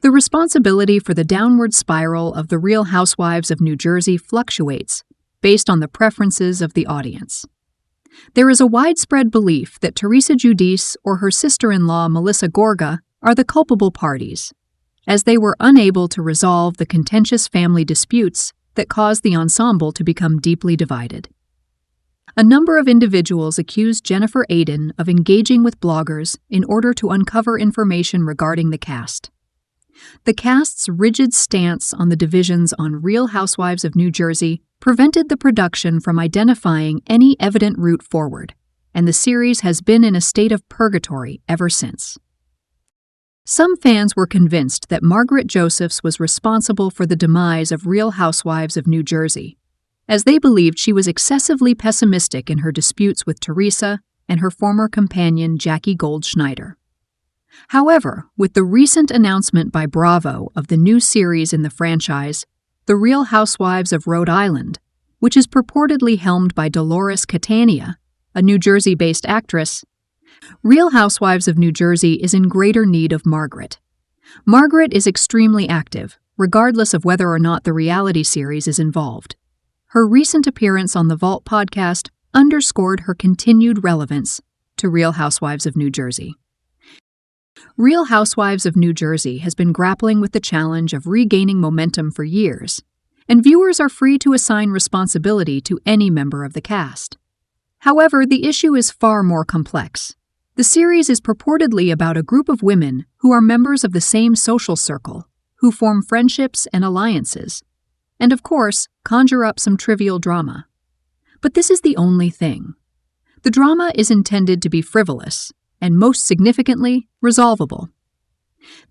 The responsibility for the downward spiral of The Real Housewives of New Jersey fluctuates based on the preferences of the audience. There is a widespread belief that Teresa Giudice or her sister-in-law Melissa Gorga are the culpable parties, as they were unable to resolve the contentious family disputes that caused the ensemble to become deeply divided. A number of individuals accused Jennifer Aydin of engaging with bloggers in order to uncover information regarding the cast. The cast's rigid stance on the divisions on Real Housewives of New Jersey prevented the production from identifying any evident route forward, and the series has been in a state of purgatory ever since. Some fans were convinced that Margaret Josephs was responsible for the demise of Real Housewives of New Jersey, as they believed she was excessively pessimistic in her disputes with Teresa and her former companion Jackie Goldschneider. However, with the recent announcement by Bravo of the new series in the franchise, The Real Housewives of Rhode Island, which is purportedly helmed by Dolores Catania, a New Jersey-based actress, Real Housewives of New Jersey is in greater need of Margaret. Margaret is extremely active, regardless of whether or not the reality series is involved. Her recent appearance on the Vault podcast underscored her continued relevance to Real Housewives of New Jersey. Real Housewives of New Jersey has been grappling with the challenge of regaining momentum for years, and viewers are free to assign responsibility to any member of the cast. However, the issue is far more complex. The series is purportedly about a group of women who are members of the same social circle, who form friendships and alliances, and of course, conjure up some trivial drama. But this is the only thing. The drama is intended to be frivolous, and most significantly, resolvable.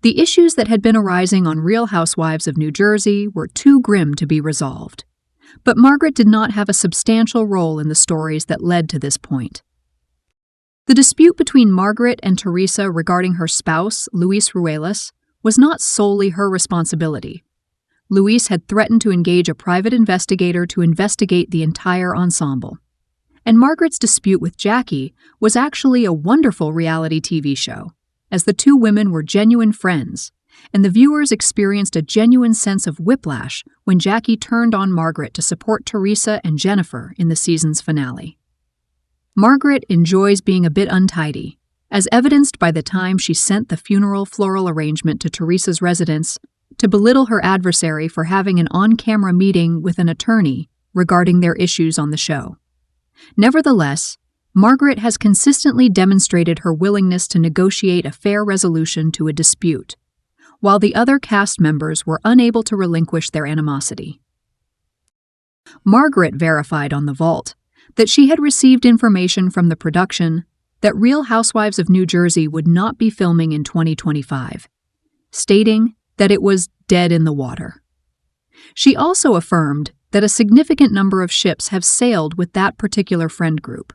The issues that had been arising on Real Housewives of New Jersey were too grim to be resolved. But Margaret did not have a substantial role in the stories that led to this point. The dispute between Margaret and Teresa regarding her spouse, Luis Ruelas, was not solely her responsibility. Luis had threatened to engage a private investigator to investigate the entire ensemble. And Margaret's dispute with Jackie was actually a wonderful reality TV show, as the two women were genuine friends, and the viewers experienced a genuine sense of whiplash when Jackie turned on Margaret to support Teresa and Jennifer in the season's finale. Margaret enjoys being a bit untidy, as evidenced by the time she sent the funeral floral arrangement to Teresa's residence to belittle her adversary for having an on-camera meeting with an attorney regarding their issues on the show. Nevertheless, Margaret has consistently demonstrated her willingness to negotiate a fair resolution to a dispute, while the other cast members were unable to relinquish their animosity. Margaret verified on the Vault that she had received information from the production that Real Housewives of New Jersey would not be filming in 2025, stating that it was dead in the water. She also affirmed that a significant number of ships have sailed with that particular friend group.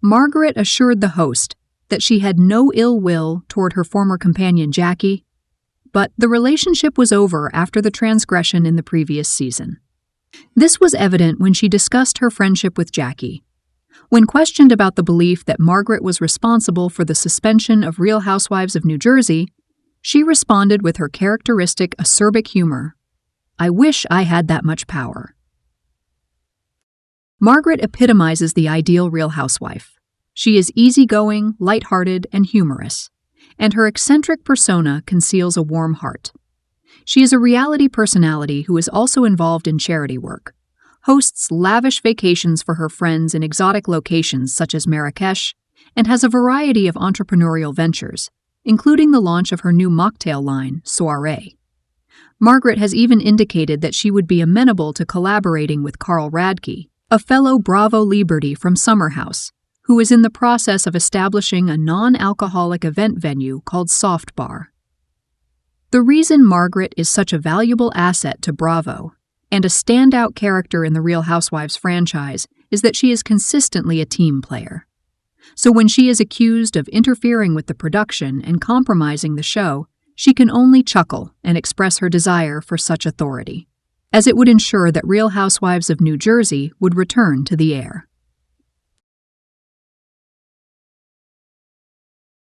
Margaret assured the host that she had no ill will toward her former companion Jackie, but the relationship was over after the transgression in the previous season. This was evident when she discussed her friendship with Jackie. When questioned about the belief that Margaret was responsible for the suspension of Real Housewives of New Jersey, she responded with her characteristic acerbic humor, "I wish I had that much power." Margaret epitomizes the ideal Real Housewife. She is easygoing, lighthearted, and humorous, and her eccentric persona conceals a warm heart. She is a reality personality who is also involved in charity work, hosts lavish vacations for her friends in exotic locations such as Marrakesh, and has a variety of entrepreneurial ventures, including the launch of her new mocktail line, Soirée. Margaret has even indicated that she would be amenable to collaborating with Carl Radke, a fellow Bravo Liberty from Summer House, who is in the process of establishing a non-alcoholic event venue called Soft Bar. The reason Margaret is such a valuable asset to Bravo and a standout character in the Real Housewives franchise is that she is consistently a team player. So when she is accused of interfering with the production and compromising the show, she can only chuckle and express her desire for such authority, as it would ensure that Real Housewives of New Jersey would return to the air.